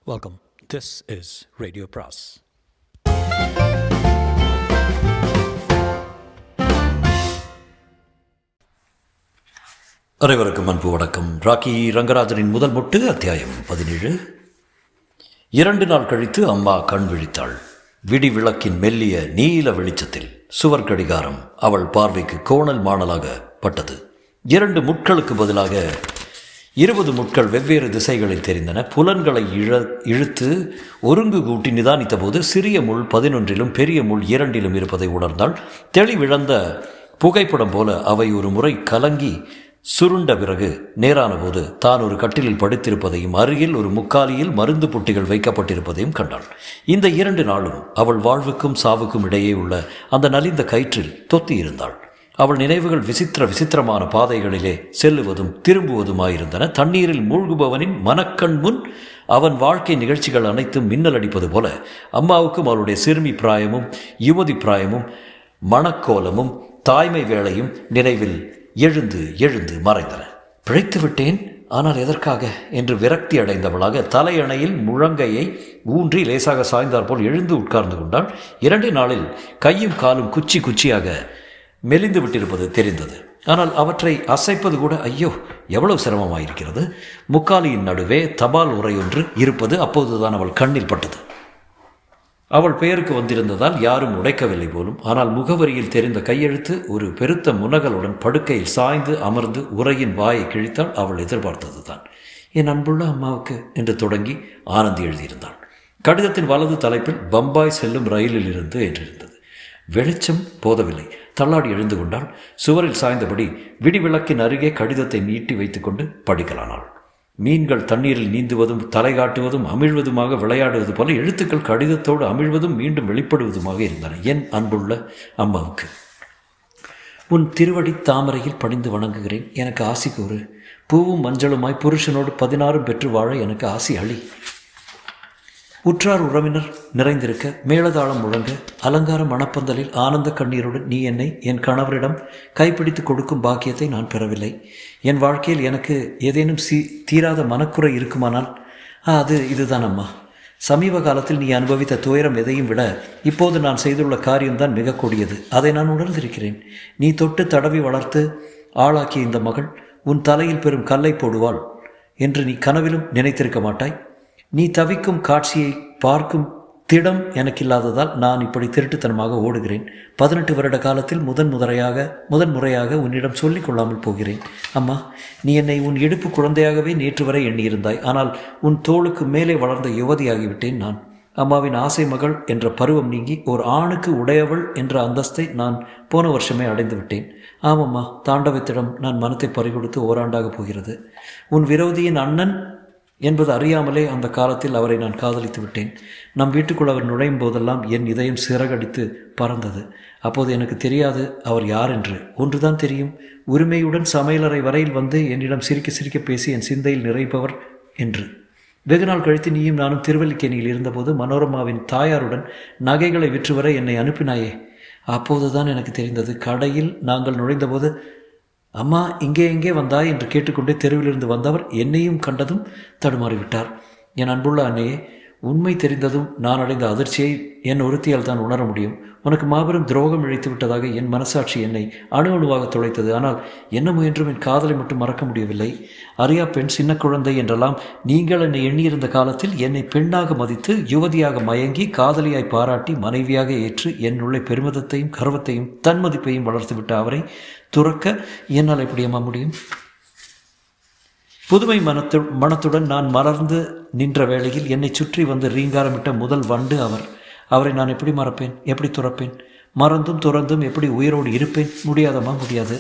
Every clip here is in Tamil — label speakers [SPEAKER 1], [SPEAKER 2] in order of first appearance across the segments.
[SPEAKER 1] Welcome. This is Radio Pras.
[SPEAKER 2] அனைவருக்கும் அன்பு வணக்கம். ராக்கி ரங்கராஜனின் முதல் மொட்டு அத்தியாயம் 17. 2 நாள் கழித்து அம்மா கண் விழித்தாள். விடி விளக்கின் மெல்லிய நீல வெளிச்சத்தில் சுவர் கடிகாரம் அவள் பார்வைக்கு கோணல் மாணலாக பட்டது. 2 முட்களுக்கு பதிலாக 20 முட்கள் வெவ்வேறு திசைகளில் தெரிந்தன. புலன்களை இழுத்து ஒருங்கு கூட்டி நிதானித்த போது சிறிய முள் 11லும் பெரிய முள் 2லும் இருப்பதை உணர்ந்தாள். தெளிவிழந்த புகைப்படம் போல அவை ஒரு முறை கலங்கி சுருண்ட பிறகு நேரான போது தான் ஒரு கட்டிலில் படுத்திருப்பதையும் அருகில் ஒரு முக்காலியில் மருந்து புட்டிகள் வைக்கப்பட்டிருப்பதையும் கண்டாள். இந்த 2 நாளும் அவள் வாழ்வுக்கும் சாவுக்கும் இடையே உள்ள அந்த நலிந்த கயிற்றில் தொத்தி இருந்தாள். அவள் நினைவுகள் விசித்திரமான பாதைகளிலே செல்லுவதும் திரும்புவதுமாயிருந்தன. தண்ணீரில் மூழ்குபவனின் மனக்கண் முன் அவன் வாழ்க்கை நிகழ்ச்சிகள் அனைத்தும் மின்னல் அடிப்பது போல அம்மாவுக்கும் அவளுடைய சிறுமி பிராயமும் யுவதி பிராயமும் மணக்கோலமும் தாய்மை வேளையும் நினைவில் எழுந்து மறைந்தன. பிழைத்து விட்டேன், ஆனால் எதற்காக என்று விரக்தி அடைந்தவளாக தலையணையில் முழங்கையை ஊன்றி லேசாக சாய்ந்தார் போல் எழுந்து உட்கார்ந்து கொண்டாள். 2 நாளில் கையும் காலும் குச்சியாக மெலிந்து விட்டிருப்பது தெரிந்தது. ஆனால் அவற்றை அசைப்பது கூட ஐயோ எவ்வளவு சிரமமாயிருக்கிறது. முக்காலியின் நடுவே தபால் உரையொன்று இருப்பது அப்போதுதான் அவள் கண்ணில் பட்டது. அவள் பெயருக்கு வந்திருந்ததால் யாரும் உடைக்கவில்லை போலும். ஆனால் முகவரியில் தெரிந்த கையெழுத்து ஒரு பெருத்த முனகலுடன் படுக்கையில் சாய்ந்து அமர்ந்து உரையின் வாயை கிழித்தால் அவள் எதிர்பார்த்தது தான். என் அன்புள்ள அம்மாவுக்கு என்று தொடங்கி ஆனந்தி எழுதியிருந்தாள். கடிதத்தின் வலது தலைப்பில் பம்பாய் செல்லும் ரயிலில் இருந்து என்றிருந்தது. வெளிச்சம் போதவில்லை. தள்ளாடி எழுந்து கொண்டாள். சுவரில் சாய்ந்தபடி விடிவிளக்கின் அருகே கடிதத்தை நீட்டி வைத்துக்கொண்டு படிக்கலானாள். மீன்கள் தண்ணீரில் நீந்துவதும் தலை காட்டுவதும் அமிழ்வதுமாக விளையாடுவது போல எழுத்துக்கள் கடிதத்தோடு அமிழ்வதும் மீண்டும் வெளிப்படுவதுமாக இருந்தன. என் அன்புள்ள அம்மாவுக்கு, உன் திருவடி தாமரையில் பணிந்து வணங்குகிறேன். எனக்கு ஆசி கூறு. பூவும் மஞ்சளுமாய் புருஷனோடு 16 பெற்று வாழ எனக்கு ஆசி அளி. உற்றார் உறவினர் நிறைந்திருக்க மேளதாளம் முழங்க அலங்கார மணப்பந்தலில் ஆனந்த கண்ணீருடன் நீ என்னை என் கணவரிடம் கைப்பிடித்து கொடுக்கும் பாக்கியத்தை நான் பெறவில்லை. என் வாழ்க்கையில் எனக்கு ஏதேனும் தீராத மனக்குறை இருக்குமானால் அது இதுதான் அம்மா. சமீப காலத்தில் நீ அனுபவித்த துயரம் எதையும் விட இப்போது நான் செய்துள்ள காரியம்தான் மிக கொடியது. அதை நான் உணர்ந்திருக்கிறேன். நீ தொட்டு தடவி வளர்த்து ஆளாக்கிய இந்த மகள் உன் தலையில் பெரும் கல்லை போடுவாள் என்று நீ கனவிலும் நினைத்திருக்க மாட்டாய். நீ தவிக்கும் காட்சியை பார்க்கும் திடம் எனக்கில்லாததால் நான் இப்படி திருட்டுத்தனமாக ஓடுகிறேன். 18 வருட காலத்தில் முதன்முறையாக உன்னிடம் சொல்லிக் கொள்ளாமல் போகிறேன். அம்மா, நீ என்னை உன் இடுப்பு குழந்தையாகவே நேற்று வரை எண்ணியிருந்தாய். ஆனால் உன் தோளுக்கு மேலே வளர்ந்த யுவதியாகிவிட்டேன் நான். அம்மாவின் ஆசை மகள் என்ற பருவம் நீங்கி ஒரு ஆணுக்கு உடையவள் என்ற அந்தஸ்தை நான் போன வருஷமே அடைந்து விட்டேன். ஆமம்மா, தாண்டவத்திடம் நான் மனத்தை பறிகொடுத்து ஓராண்டாக போகிறது. உன் விரோதியின் அண்ணன் என்பது அறியாமலே அந்த காலத்தில் அவரை நான் காதலித்து விட்டேன். நம் வீட்டுக்குள் அவர் நுழையும் போதெல்லாம் என் இதயம் சிறகடித்து பறந்தது. அப்போது எனக்கு தெரியாது அவர் யார் என்று. ஒன்றுதான் தெரியும், உரிமையுடன் சமையலறை வரையில் வந்து என்னிடம் சிரிக்க பேசி என் சிந்தையில் நிறைப்பவர் என்று. வெகு நாள் கழித்து நீயும் நானும் திருவல்லிக்கேணியில் இருந்தபோது மனோரமாவின் தாயாருடன் நகைகளை விற்று வர என்னை அனுப்பினாயே. அப்போதுதான் எனக்கு தெரிந்தது. கடையில் நாங்கள் நுழைந்தபோது அம்மா எங்கே வந்தாய் என்று கேட்டுக்கொண்டே தெருவிலிருந்து வந்தவர் என்னையும் கண்டதும் தடுமாறிவிட்டார். என் அன்புள்ள அன்னையே, உண்மை தெரிந்ததும் நான் அடைந்த அதிர்ச்சியை என் ஒருத்தியால் தான் உணர முடியும். உனக்கு மாபெரும் துரோகம் இழைத்து விட்டதாக என் மனசாட்சி என்னை அணுவாக துளைத்தது. ஆனால் என்ன முயன்றும் என் காதலை மட்டும் மறக்க முடியவில்லை. அறியா பெண், சின்ன குழந்தை என்றெல்லாம் நீங்கள் என்னை எண்ணியிருந்த காலத்தில் என்னை பெண்ணாக மதித்து யுவதியாக மயங்கி காதலியாய் பாராட்டி மனைவியாக ஏற்று என்னுள்ளே பெருமிதத்தையும் கர்வத்தையும் தன்மதிப்பையும் வளர்த்துவிட்ட அவரை துறக்க என்னால் எப்படியம்மா முடியும்? புதுமை மனத்துடன் நான் மலர்ந்து நின்ற வேளையில் என்னை சுற்றி வந்து ரீங்காரமிட்ட முதல் வண்டு அவரை நான் எப்படி மறப்பேன்? எப்படி துறப்பேன்? மறந்தும் துறந்தும் எப்படி உயிரோடு இருப்பேன்? முடியாது.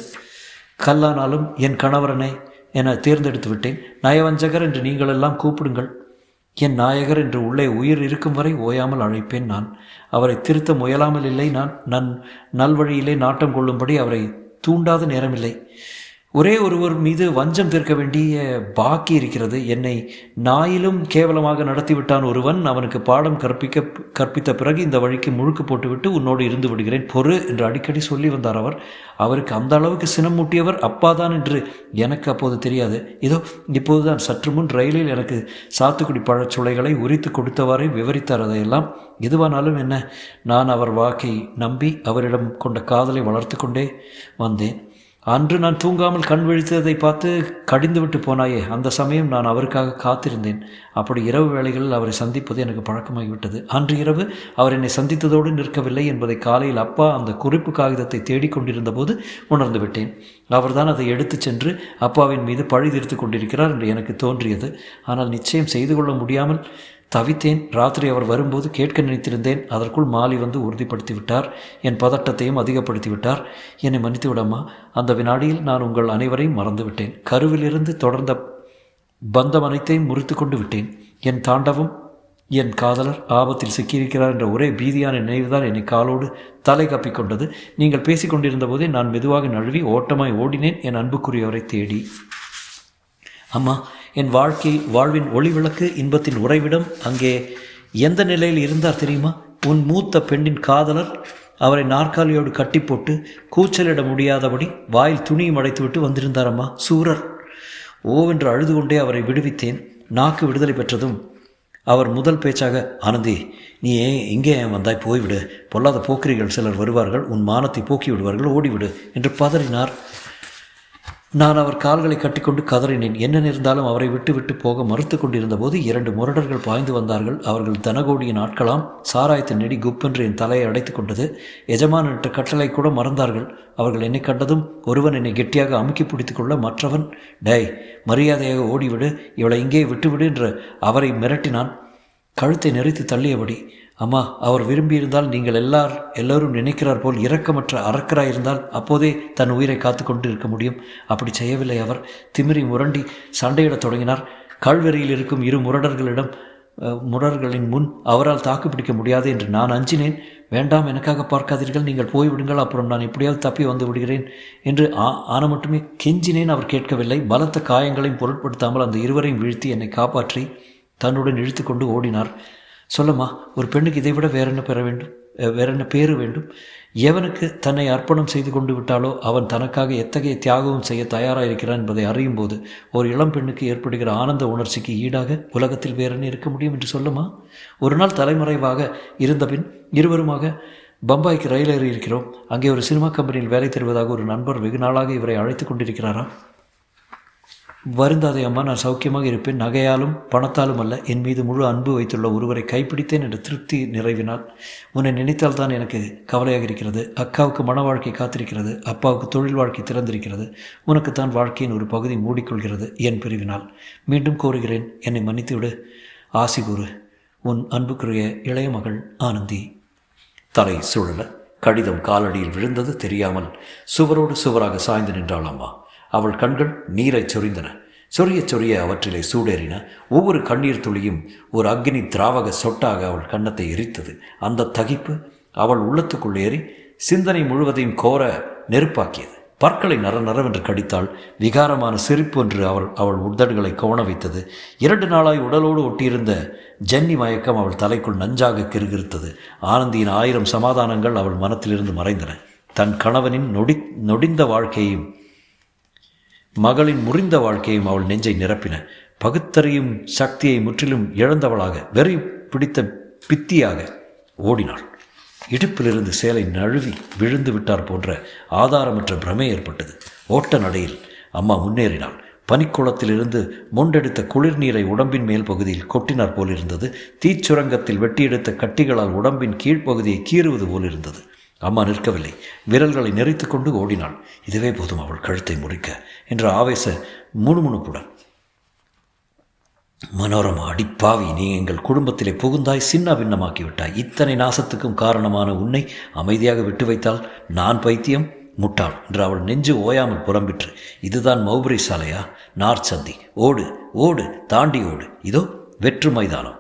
[SPEAKER 2] கல்லானாலும் என் கணவரனை என தேர்ந்தெடுத்து விட்டேன். நயவஞ்சகர் என்று நீங்களெல்லாம் கூப்பிடுங்கள். என் நாயகர் என்று உள்ளே உயிர் இருக்கும் வரை ஓயாமல் அழைப்பேன் நான். அவரை திருத்த முயலாமல் இல்லை. நான் நல்வழியிலே நாட்டம் கொள்ளும்படி அவரை தூண்டாத நேரமில்லை. ஒரே ஒருவர் மீது வஞ்சம் தீர்க்க வேண்டிய பாக்கி இருக்கிறது. என்னை நாயிலும் கேவலமாக நடத்திவிட்டான் ஒருவன். அவனுக்கு பாடம் கற்பித்த பிறகு இந்த வழிக்கு முழுக்கு போட்டுவிட்டு உன்னோடு இருந்து விடுகிறேன், பொறு என்று அடிக்கடி சொல்லி வந்தார் அவர். அவருக்கு அந்த அளவுக்கு சினம் மூட்டியவர் அப்பாதான் என்று எனக்கு அப்போது தெரியாது. இதோ இப்போதுதான் சற்று முன் ரயிலில் எனக்கு சாத்துக்குடி பழச்சுளைகளை உரித்து கொடுத்தவாறே விவரித்தார். அதையெல்லாம் எதுவானாலும் என்ன, நான் அவர் வாக்கை நம்பி அவரிடம் கொண்ட காதலை வளர்த்து கொண்டே வந்தேன். அன்று நான் தூங்காமல் கண் விழித்ததை பார்த்து கடிந்து விட்டு போனாயே, அந்த சமயம் நான் அவருக்காக காத்திருந்தேன். அப்படி இரவு வேளைகளில் அவரை சந்திப்பது எனக்கு பழக்கமாகிவிட்டது. அன்று இரவு அவர் என்னை சந்தித்ததோடு நிற்கவில்லை என்பதை காலையில் அப்பா அந்த குறிப்பு காகிதத்தை தேடிக்கொண்டிருந்த போது உணர்ந்து விட்டேன். அவர்தான் அதை எடுத்துச் சென்று அப்பாவின் மீது பழி தீர்த்து கொண்டிருக்கிறார் என்று எனக்கு தோன்றியது. ஆனால் நிச்சயம் செய்து கொள்ள முடியாமல் தவித்தேன். ராத்திரி அவர் வரும்போது கேட்க நினைத்திருந்தேன். அதற்குள் மாலி வந்து உறுதிப்படுத்தி விட்டார். என் பதட்டத்தையும் அதிகப்படுத்தி விட்டார். என்னை மன்னித்து விடம்மா. அந்த வினாடியில் நான் உங்கள் அனைவரையும் மறந்துவிட்டேன். கருவிலிருந்து தொடர்ந்த பந்தம் அனைத்தையும் முறித்து கொண்டு விட்டேன். என் தாண்டவம், என் காதலர் ஆபத்தில் சிக்கியிருக்கிறார் என்ற ஒரே பீதியான நினைவுதான் என்னை காலோடு தலை கப்பிக்கொண்டது. நீங்கள் பேசிக்கொண்டிருந்த போதே நான் மெதுவாக நழுவி ஓட்டமாய் ஓடினேன் என் அன்புக்குரியவரை தேடி. அம்மா, என் வாழ்வின் ஒளி விளக்கு, இன்பத்தின் உறைவிடம் அங்கே எந்த நிலையில் இருந்தார் தெரியுமா? உன் மூத்த பெண்ணின் காதலர் அவரை நாற்காலியோடு கட்டி போட்டு கூச்சலிட முடியாதபடி வாயில் துணியும் அடைத்துவிட்டு வந்திருந்தாரம்மா. சூரர்! ஓவென்று அழுது கொண்டே அவரை விடுவித்தேன். நாக்கு விடுதலை பெற்றதும் அவர் முதல் பேச்சாக, ஆனந்தி, நீ இங்கே வந்தாய், போய்விடு. பொல்லாத போக்கிரிகள் சிலர் வருவார்கள், உன் மானத்தை போக்கி விடுவார்கள், ஓடிவிடு என்று பதறினார். நான் அவர் கால்களை கட்டிக்கொண்டு கதறினேன். என்ன நேர்ந்தாலும் அவரை விட்டு விட்டு போக மறுத்து கொண்டிருந்த போது 2 முரடர்கள் பாய்ந்து வந்தார்கள். அவர்கள் தனகோடியின் ஆட்களாம். சாராயத்தின் நெடி குப்பென்று என் தலையை அடைத்து கொண்டது. எஜமானிட்ட கட்டளை கூட மறந்தார்கள். அவர்கள் என்னை கண்டதும் ஒருவன் என்னை கெட்டியாக அமுக்கி பிடித்து கொள்ள, மற்றவன், டேய், மரியாதையாக ஓடிவிடு, இவளை இங்கே விட்டுவிடு என்று அவரை மிரட்டினான். கழுத்தை நெறித்து தள்ளியபடி, அம்மா, அவர் விரும்பியிருந்தால் நீங்கள் எல்லோரும் நினைக்கிறார் போல் இரக்கமற்ற அரக்கராயிருந்தால் அப்போதே தன் உயிரை காத்து கொண்டு இருக்க முடியும். அப்படி செய்யவில்லை. அவர் திமிரி முரண்டி சண்டையிடத் தொடங்கினார். கல்வெறியில் இருக்கும் 2 முரடர்களின் முன் அவரால் தாக்குப்பிடிக்க முடியாது என்று நான் அஞ்சினேன். வேண்டாம், எனக்காக பார்க்காதீர்கள், நீங்கள் போய்விடுங்கள், அப்புறம் நான் எப்படியாவது தப்பி வந்து விடுகிறேன் என்று ஆன மட்டுமே கெஞ்சினேன். அவர் கேட்கவில்லை. பலத்த காயங்களையும் பொருட்படுத்தாமல் அந்த 2வரையும் வீழ்த்தி என்னை காப்பாற்றி தன்னுடன் இழுத்து கொண்டு ஓடினார். சொல்லம்மா, ஒரு பெண்ணுக்கு இதைவிட வேற என்ன பேரு வேண்டும்? எவனுக்கு தன்னை அர்ப்பணம் செய்து கொண்டு விட்டாலோ அவன் தனக்காக எத்தகைய தியாகமும் செய்ய தயாராக இருக்கிறான் என்பதை அறியும் போது ஒரு இளம் பெண்ணுக்கு ஏற்படுகிற ஆனந்த உணர்ச்சிக்கு ஈடாக உலகத்தில் வேற என்ன இருக்க முடியும் என்று சொல்லம்மா. ஒரு நாள் தலைமறைவாக இருந்த பின் இருவருமாக பம்பாய்க்கு ரயில் ஏறி இருக்கிறோம். அங்கே ஒரு சினிமா கம்பெனியில் வேலை தருவதாக ஒரு நண்பர் வெகு நாளாக இவரை அழைத்து கொண்டிருக்கிறாராம். வருந்தாதே அம்மா, நான் சௌக்கியமாக இருப்பேன். நகையாலும் பணத்தாலும் அல்ல, என் மீது முழு அன்பு வைத்துள்ள ஒருவரை கைப்பிடித்தேன் என்ற திருப்தி நிறைவினால். உன்னை நினைத்தால்தான் எனக்கு கவலையாக இருக்கிறது. அக்காவுக்கு மன வாழ்க்கை காத்திருக்கிறது. அப்பாவுக்கு தொழில் வாழ்க்கை திறந்திருக்கிறது. உனக்குத்தான் வாழ்க்கையின் ஒரு பகுதி மூடிக்கொள்கிறது என் பிரிவினால். மீண்டும் கோருகிறேன், என்னை மன்னித்துவிடு. ஆசி கூறு. உன் அன்புக்குரிய இளைய மகள் ஆனந்தி. தலை சுழல கடிதம் காலடியில் விழுந்தது தெரியாமல் சுவரோடு சுவராக சாய்ந்து நின்றாள் அம்மா. அவள் கண்கள் நீரை சொரிந்தன. சொரிய அவற்றிலே சூடேறின. ஒவ்வொரு கண்ணீர் துளியும் ஒரு அக்னி திராவக சொட்டாக அவள் கன்னத்தை எரித்தது. அந்த தகிப்பு அவள் உள்ளத்துக்குள் ஏறி சிந்தனை முழுவதையும் கோர நெருப்பாக்கியது. பற்களை நரநரவென்று கடித்தாள். விகாரமான சிரிப்பு என்று அவள் உதடுகளை கோண வைத்தது. 2 நாளாய் உடலோடு ஒட்டியிருந்த ஜன்னி மயக்கம் அவள் தலைக்குள் நஞ்சாக கிறுகிறுத்தது. ஆனந்தியின் 1000 சமாதானங்கள் அவள் மனத்திலிருந்து மறைந்தன. தன் கணவனின் நொடிந்த வாழ்க்கையையும் மகளின் முறிந்த வாழ்க்கையும் அவள் நெஞ்சை நிரப்பின. பகுத்தறியும் சக்தியை முற்றிலும் இழந்தவளாக, வெறி பிடித்த பித்தியாக ஓடினாள். இடுப்பிலிருந்து சேலை நழுவி விழுந்து விட்டார் போன்ற ஆதாரமற்ற பிரமை ஏற்பட்டது. ஓட்ட நடையில் அம்மா முன்னேறினாள். பனிக்குளத்திலிருந்து மொண்டெடுத்த குளிர்நீரை உடம்பின் மேல் பகுதியில் கொட்டினார் போலிருந்தது. தீச்சுரங்கத்தில் வெட்டியெடுத்த கட்டிகளால் உடம்பின் கீழ்ப்பகுதியை கீறுவது போலிருந்தது. அம்மா நிற்கவில்லை. விரல்களை நெறித்து கொண்டு ஓடினாள். இதுவே போதும் அவள் கழுத்தை முறிக்க என்ற ஆவேச முணுமுணுப்புடன். மனோரமா, அடிப்பாவி, நீ எங்கள் குடும்பத்திலே புகுந்தாய், சின்ன பின்னமாக்கிவிட்டாய். இத்தனை நாசத்துக்கும் காரணமான உன்னை அமைதியாக விட்டு வைத்தால் நான் பைத்தியம், முட்டாள் என்று அவள் நெஞ்சு ஓயாமல் புறம்பிற்று. இதுதான் மௌபரி சாலையா? நார்ச்சந்தி. ஓடு ஓடு, தாண்டி ஓடு. இதோ வெற்று மைதானம்.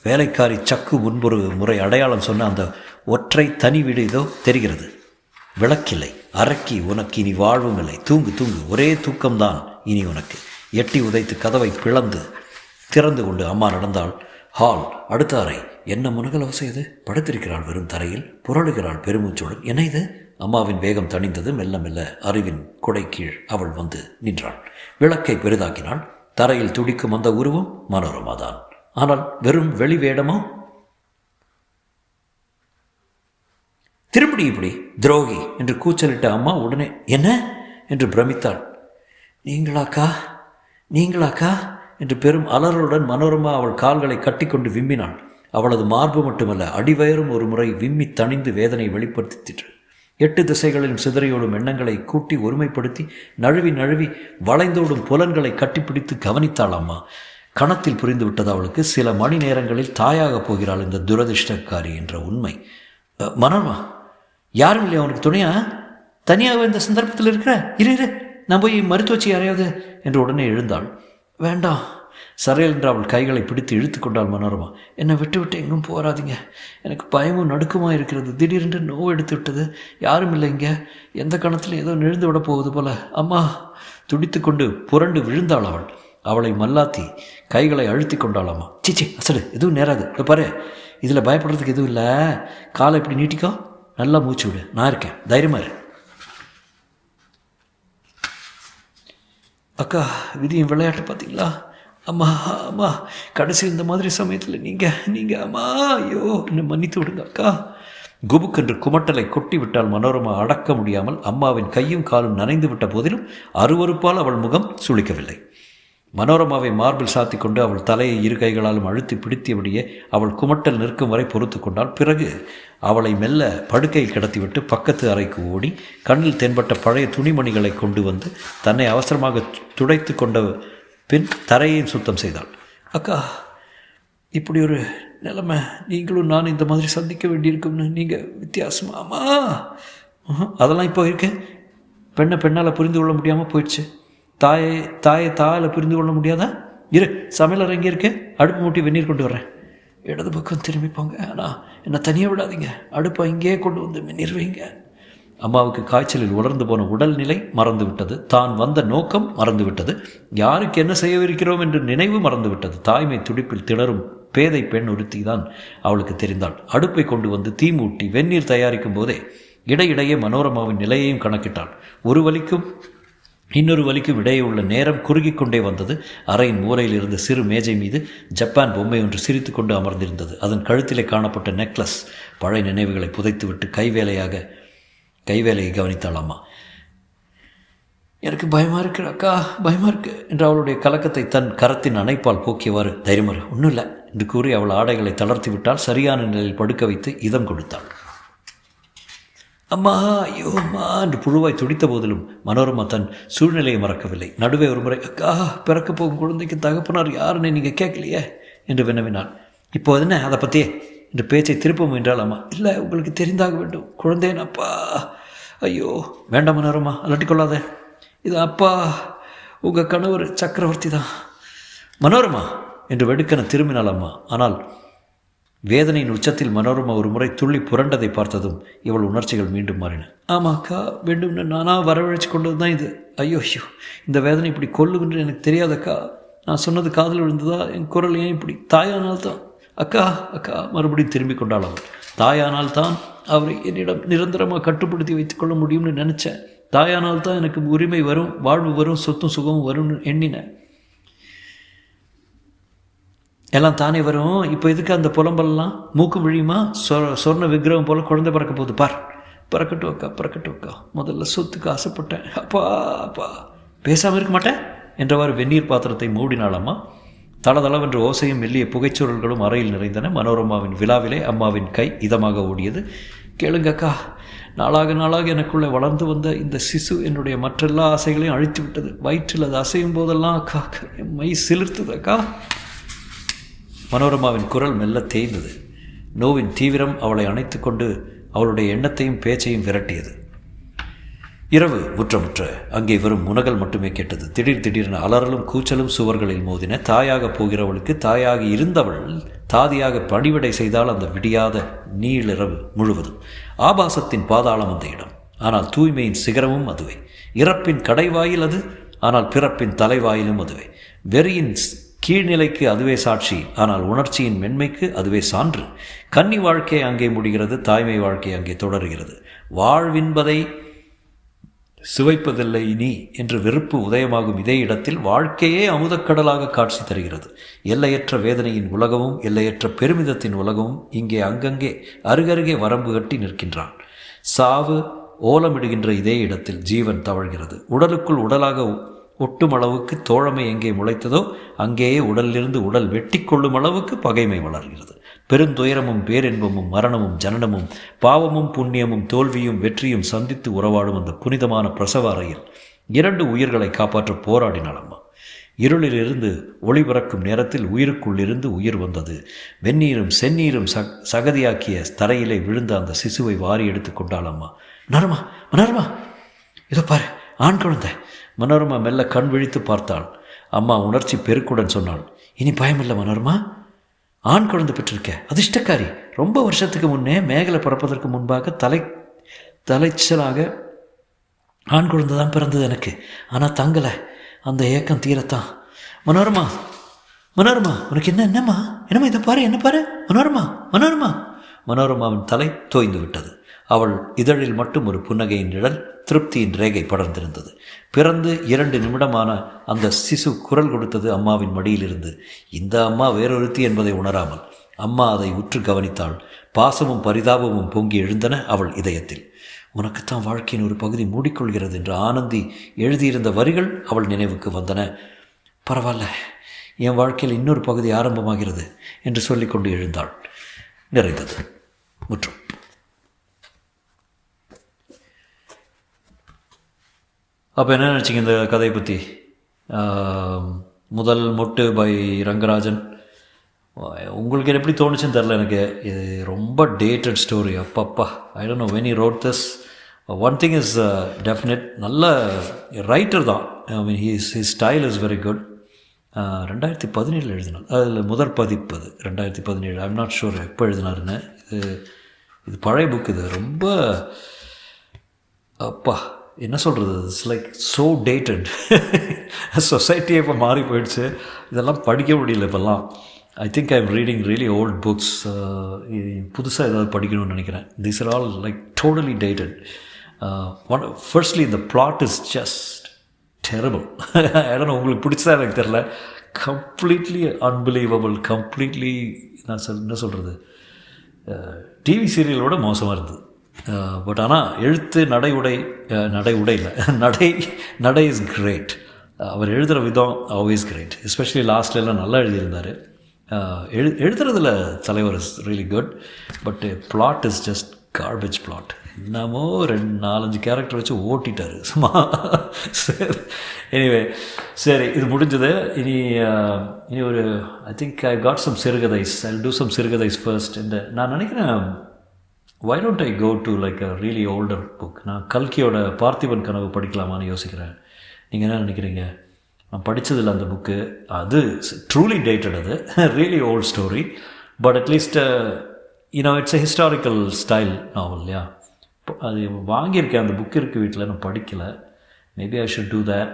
[SPEAKER 2] வேலைக்காரி சக்கு முன்பொரு முறை அடையாளம் சொன்ன அந்த ஒற்றை தனி வீடு இதோ தெரிகிறது. விளக்கில்லை, அரக்கி, உனக்கு இனி வாழ்வும் இல்லை. தூங்கு தூங்கு, ஒரே தூக்கம்தான் இனி உனக்கு. எட்டி உதைத்து கதவை பிளந்து திறந்து கொண்டு அம்மா நடந்தாள். ஹால், அடுத்த அறை. என்ன முனகல் அவசை இது? படுத்திருக்கிறாள் வெறும் தரையில், புரளுகிறாள் பெருமூச்சுடன். என்ன இது? அம்மாவின் வேகம் தணிந்தது. மெல்ல மெல்ல அறிவின் கொடை கீழ் அவள் வந்து நின்றாள். விளக்கை பெரிதாக்கினாள். தரையில் துடிக்கும் அந்த உருவம் மனோரமாதான். ஆனால் வெறும் வெளி வேடமோ? திருப்படி இப்படி துரோகி என்று கூச்சலிட்ட அம்மா உடனே என்ன என்று பிரமித்தாள். நீங்களாக்கா, நீங்களாக்கா என்று பெரும் அலறலுடன் மனோரமா அவள் கால்களை கட்டிக்கொண்டு விம்மினாள். அவளது மார்பு மட்டுமல்ல, அடிவயரும் ஒரு முறை விம்மி தணிந்து வேதனை வெளிப்படுத்திற்று. 8 திசைகளிலும் சிதறியோடும் எண்ணங்களை கூட்டி ஒருமைப்படுத்தி நழுவி நழுவி வளைந்தோடும் புலன்களை கட்டிப்பிடித்து கவனித்தாள் அம்மா. கணத்தில் புரிந்து விட்டது அவளுக்கு. சில மணி நேரங்களில் தாயாகப் போகிறாள் இந்த துரதிருஷ்டக்காரி என்ற உண்மை. மனோரமா, யாரும் இல்லையா அவனுக்கு துணையா? தனியாக இந்த சந்தர்ப்பத்தில் இருக்கிற? இரு, நான் போய் மருத்துவச்சி யாரையாவது என்று உடனே எழுந்தாள். வேண்டாம், சரையல் என்று அவள் கைகளை பிடித்து இழுத்து கொண்டாள் மனோரமா. என்னை விட்டு விட்டு எங்கும் போராதிங்க. எனக்கு பயமும் நடுக்கமாக இருக்கிறது. திடீரென்று நோவு எடுத்து விட்டது. யாரும் இல்லை இங்கே. எந்த கணத்தில் ஏதோ நிழுந்து விட போவது போல. அம்மா துடித்து கொண்டு புரண்டு விழுந்தாள் அவள். அவளை மல்லாத்தி கைகளை அழுத்தி கொண்டாள் அம்மா. சீச்சி, அசடு, எதுவும் நேராது. இப்போ பாரு, இதில் பயப்படுறதுக்கு எதுவும் இல்லை. காலை இப்படி நீட்டிக்கோ, நல்லா மூச்சு விடு. நான் இருக்கேன், தைரியமா இரு. அக்கா, விதியும் விளையாட்டு பார்த்தீங்களா? அம்மா அம்மா, கடைசி இந்த மாதிரி சமயத்தில் நீங்கள் அம்மா, ஐயோ, என்னை மன்னித்து விடுங்க அக்கா. குபுக்கென்று குமட்டலை கொட்டி விட்டால் மனோரமா அடக்க முடியாமல். அம்மாவின் கையும் காலும் நனைந்து விட்ட போதிலும் அருவருப்பால் அவள் முகம் சுளிக்கவில்லை. மனோரமாவை மார்பில் சாத்தி கொண்டு அவள் தலையை இரு கைகளாலும் அழுத்தி பிடித்தபடியே அவள் குமட்டல் நிற்கும் வரை பொறுத்து கொண்டாள். பிறகு அவளை மெல்ல படுக்கையில் கிடத்திவிட்டு பக்கத்து அறைக்கு ஓடி கண்ணில் தென்பட்ட பழைய துணிமணிகளை கொண்டு வந்து தன்னை அவசரமாக துடைத்து கொண்ட பின் தரையையும் சுத்தம் செய்தாள். அக்கா, இப்படி ஒரு நிலைமை நீங்களும் நான் இந்த மாதிரி சந்திக்க வேண்டியிருக்கும்னு நீங்கள் வித்தியாசமாமா? அதெல்லாம் இப்போ இருக்கு. பெண்ணால் புரிந்து கொள்ள முடியாமல் போயிடுச்சு. தாயால் புரிந்து கொள்ள முடியாதா? இரு, சமையலறை எங்கே இருக்கு? அடுப்பு மூட்டி வெந்நீர் கொண்டு வர்றேன். இடது பக்கம் திரும்பிப்போங்க. ஆனால் என்னை தனியாக விடாதீங்க. அடுப்பை இங்கேயே கொண்டு வந்து வெந்நீர் வைங்க. அம்மாவுக்கு காய்ச்சலில் உலர்ந்து போன உடல்நிலை மறந்துவிட்டது. தான் வந்த நோக்கம் மறந்துவிட்டது. யாருக்கு என்ன செய்யவிருக்கிறோம் என்று நினைவு மறந்துவிட்டது. தாய்மை துடிப்பில் திணறும் பேதை பெண் ஒருத்தி தான் அவளுக்கு தெரிந்தாள். அடுப்பை கொண்டு வந்து தீ மூட்டி வெந்நீர் தயாரிக்கும் போதே இடையிடையே மனோரமாவின் நிலையையும் கணக்கிட்டாள். ஒரு வலிக்கும் இன்னொரு வலிக்கும் இடையே உள்ள நேரம் குறுகிக் கொண்டே வந்தது. அறையின் மூலையில் இருந்த சிறு மேஜை மீது ஜப்பான் பொம்மை ஒன்று சிரித்து கொண்டு அமர்ந்திருந்தது. அதன் கழுத்திலே காணப்பட்ட நெக்லஸ் பழைய நினைவுகளை புதைத்துவிட்டு கைவேலையை கவனித்தாள் அம்மா. எனக்கு பயமாக இருக்கு அக்கா, பயமாக இருக்கு என்று அவளுடைய கலக்கத்தை தன் கரத்தின் அணைப்பால் போக்கியவாறு தைரியமாறு ஒன்றும் இல்லை என்று கூறி அவள் ஆடைகளை தளர்த்தி விட்டால் சரியான நிலையில் படுக்க வைத்து இதம் கொடுத்தாள். அம்மா, ஐயோ அம்மா என்று புழுவாய் துடித்த போதிலும் மனோரமா தன் சூழ்நிலையை மறக்கவில்லை. நடுவே ஒரு முறை, அக்கா, பிறக்க போகும் குழந்தைக்கு தகப்பனார் யாருன்னு நீங்கள் கேட்கலையே என்று வினவினாள். இப்போ என்ன அதை பற்றியே என்று பேச்சை திருப்ப முயன்றாள் அம்மா. இல்லை, உங்களுக்கு தெரிந்தாக வேண்டும். குழந்தைன் அப்பா. ஐயோ வேண்டாம் மனோரமா, அலட்டிக்கொள்ளாத. இது அப்பா, உங்கள் கணவர் சக்கரவர்த்தி தான். மனோரமா என்று வெடுக்கென திரும்பினாள் அம்மா. ஆனால் வேதனையின் உச்சத்தில் மனோரமா ஒரு முறை துள்ளி புரண்டதை பார்த்ததும் இவள் உணர்ச்சிகள் மீண்டும் மாறின. ஆமாக்கா, வேண்டும்னு நானாக வரவழைச்சி கொண்டது தான் இது. ஐயோ, இந்த வேதனை இப்படி கொல்லுகின்ற எனக்கு தெரியாதக்கா. நான் சொன்னது காதில் விழுந்ததா? என் குரல் ஏன் இப்படி? தாயானால் தான். அக்கா அக்கா மறுபடியும் திரும்பி கொண்டாள் அவள். தாயானால் தான் அவரை என்னிடம் நிரந்தரமாக கட்டுப்படுத்தி வைத்துக்கொள்ள முடியும்னு நினச்சேன். தாயானால் தான் எனக்கு உரிமை வரும், வாழ்வு வரும், சொத்தும் சுகமும் வரும்னு எண்ணினேன். எல்லாம் தானே வரும். இப்போ எதுக்கு அந்த புலம்பெல்லாம்? மூக்கும் விழியுமா? சொர்ண விக்கிரகம் போல் குழந்தை பிறக்க போகுது பார். பிறக்கட்டும் அக்கா, பிறக்கட்டும் அக்கா. முதல்ல சொத்துக்கு ஆசைப்பட்டேன். அப்பா பேசாமல் இருக்க மாட்டேன் என்றவாறு வெந்நீர் பாத்திரத்தை மூடினாள் அம்மா. தளதளவென்று ஓசையும் மெல்லிய புகைச்சூழல்களும் அறையில் நிறைந்தன. மனோரமாவின் விழாவிலே அம்மாவின் கை இதமாக ஓடியது. கேளுங்கக்கா, நாளாக எனக்குள்ளே வளர்ந்து வந்த இந்த சிசு என்னுடைய மற்றெல்லா ஆசைகளையும் அழித்து விட்டது. வயிற்றில் அது அசையும் போதெல்லாம் அக்கா என் மை சிலிர்த்தது அக்கா. மனோரமாவின் குரல் மெல்ல தேய்ந்தது. நோவின் தீவிரம் அவளை அணைத்து கொண்டு அவளுடைய எண்ணத்தையும் பேச்சையும் விரட்டியது. இரவு முற்றமுற்ற அங்கே வெறும் முனகல் மட்டுமே கேட்டது. திடீரென அலறலும் கூச்சலும் சுவர்களில் மோதின. தாயாக போகிறவளுக்கு தாயாக இருந்தவள் தாதியாக பணிவிடை செய்தால் அந்த விடியாத நீளிரவு முழுவதும். ஆபாசத்தின் பாதாளம் அந்த இடம். ஆனால் தூய்மையின் சிகரமும் அதுவே. இறப்பின் கடைவாயில் அது, ஆனால் பிறப்பின் தலைவாயிலும் அதுவே. வெறியின் கீழ்நிலைக்கு அதுவே சாட்சி, ஆனால் உணர்ச்சியின் மென்மைக்கு அதுவே சான்று. கன்னி வாழ்க்கை அங்கே முடிகிறது, தாய்மை வாழ்க்கை அங்கே தொடர்கிறது. வாழ்வின்பதை சுவைப்பதில்லை நீ என்று வெறுப்பு உதயமாகும் இதே இடத்தில் வாழ்க்கையே அமுதக்கடலாக காட்சி தருகிறது. எல்லையற்ற வேதனையின் உலகமும் எல்லையற்ற பெருமிதத்தின் உலகமும் இங்கே அங்கங்கே அருகருகே வரம்பு கட்டி நிற்கின்றான். சாவு ஓலமிடுகின்ற இதே இடத்தில் ஜீவன் தவழ்கிறது. உடலுக்குள் உடலாக ஒட்டும் அளவுக்கு தோழமை எங்கே முளைத்ததோ அங்கேயே உடலிலிருந்து உடல் வெட்டி கொள்ளும் அளவுக்கு பகைமை வளர்கிறது. பெருந்துயரமும் பேரின்பமும் மரணமும் ஜனனமும் பாவமும் புண்ணியமும் தோல்வியும் வெற்றியும் சந்தித்து உறவாடும் அந்த புனிதமான பிரசவ அறையில் 2 உயிர்களை காப்பாற்ற போராடினாள் அம்மா. இருளிலிருந்து ஒளி பிறக்கும் நேரத்தில் உயிருக்குள்ளிருந்து உயிர் வந்தது. வெந்நீரும் செந்நீரும் சகதியாக்கிய தரையிலே விழுந்த அந்த சிசுவை வாரி எடுத்து கொண்டாள் அம்மா. மனோரமா, மனோரமா, இதோ பாரு, ஆண் குழந்தை. மனோரமா மெல்ல கண் விழித்து பார்த்தாள். அம்மா உணர்ச்சி பெருக்குடன் சொன்னாள், இனி பயமில்லை மனோரமா, ஆண் குழந்தை பெற்றிருக்க, அதிர்ஷ்டக்காரி. ரொம்ப வருஷத்துக்கு முன்னே மேகலை பிறப்பதற்கு முன்பாக தலைச்சலாக ஆண் குழந்தை தான் பிறந்தது எனக்கு. ஆனால் தங்கலை, அந்த ஏக்கம் தீரத்தான். மனோரமா, மனோரமா, உனக்கு என்னம்மா இதை பாரு, என்ன பாரு, மனோரமா, மனோரமா. மனோரமாவின் தலை தோய்ந்து விட்டது. அவள் இதழில் மட்டும் ஒரு புன்னகையின் நிழல், திருப்தியின் ரேகை படர்ந்திருந்தது. பிறந்து 2 நிமிடமான அந்த சிசு குரல் கொடுத்தது அம்மாவின் மடியிலிருந்து. இந்த அம்மா வேறொருத்தி என்பதை உணராமல் அம்மா அதை உற்று கவனித்தாள். பாசமும் பரிதாபமும் பொங்கி எழுந்தன அவள் இதயத்தில். உனக்குத்தான் வாழ்க்கையின் ஒரு பகுதி மூடிக்கொள்கிறது என்று ஆனந்தி எழுதியிருந்த வரிகள் அவள் நினைவுக்கு வந்தன. பரவாயில்ல, என் வாழ்க்கையில் இன்னொரு பகுதி ஆரம்பமாகிறது என்று சொல்லிக்கொண்டு எழுந்தாள். நிறைந்தது. முற்றும். அப்போ என்ன நினச்சிங்க இந்த கதையை பற்றி? முதல் மொட்டு பை ரங்கராஜன். உங்களுக்கு எப்படி தோணுச்சுன்னு தெரில எனக்கு. இது ரொம்ப டேட்டட் ஸ்டோரி. அப்பப்பா, I don't know when he wrote this. One thing is definite, நல்ல ரைட்டர் தான். I mean his style is very good. 2017 எழுதினார். அதில் முதற் பதிப்பு அது 2017. ஐம் நாட் ஷூர் எப்போ எழுதினாருன்னு. இது பழைய புக். இது ரொம்ப அப்பா என்ன சொல்கிறது, இட்ஸ் லைக் ஸோ டேட்டட். சொசைட்டியே இப்போ மாறி போயிடுச்சு. இதெல்லாம் படிக்க முடியல இப்போல்லாம். I think I am reading really old books. புதுசாக ஏதாவது படிக்கணும்னு நினைக்கிறேன். These are all like totally dated. Firstly இந்த பிளாட் இஸ் ஜஸ்ட் டெரபிள். ஏன்னா உங்களுக்கு பிடிச்சதா எனக்கு தெரில. Completely unbelievable. கம்ப்ளீட்லி என்ன சொல்கிறது, டிவி சீரியலோட மோசமாக இருந்தது. பட் ஆனால் எழுத்து நடை இஸ் கிரேட். அவர் எழுதுகிற விதம் ஆல்வேஸ் கிரேட். எஸ்பெஷலி லாஸ்ட்லாம் நல்லா எழுதியிருந்தார். எழுதுறதுல தலைவர் is really good. But plot is just garbage plot. என்னமோ 2-4-5 கேரக்டர் வச்சு ஓட்டிட்டார் சும்மா. சரி, எனிவே, சரி, இது முடிஞ்சது. இனி ஒரு I think I got some சிறுகதைஸ். ஐ டூ சம் சிறுகதைஸ் ஃபர்ஸ்ட். நான் நினைக்கிறேன், why don't I go to like a really older book? நான் கல்கியோட பார்த்திபன் கனவு படிக்கலாமான்னு யோசிக்கிறேன். நீங்கள் என்ன நினைக்கிறீங்க? நான் படித்ததில்ல அந்த புக்கு. அது ட்ரூலி டேட்டட். அது really old story. But at least it's a historical style novel இல்லையா? அது வாங்கியிருக்கேன். அந்த புக் இருக்குது வீட்டில். நான் படிக்கலை. Maybe I should do that.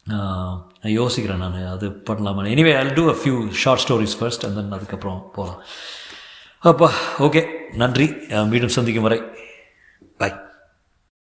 [SPEAKER 2] நான் யோசிக்கிறேன் நான் அது பண்ணலாமா. Anyway I will do a few short stories first and then அதுக்கப்புறம் போகலாம். அப்பா, ஓகே, நன்றி. மீண்டும் சந்திக்கும் வரை, பாய்.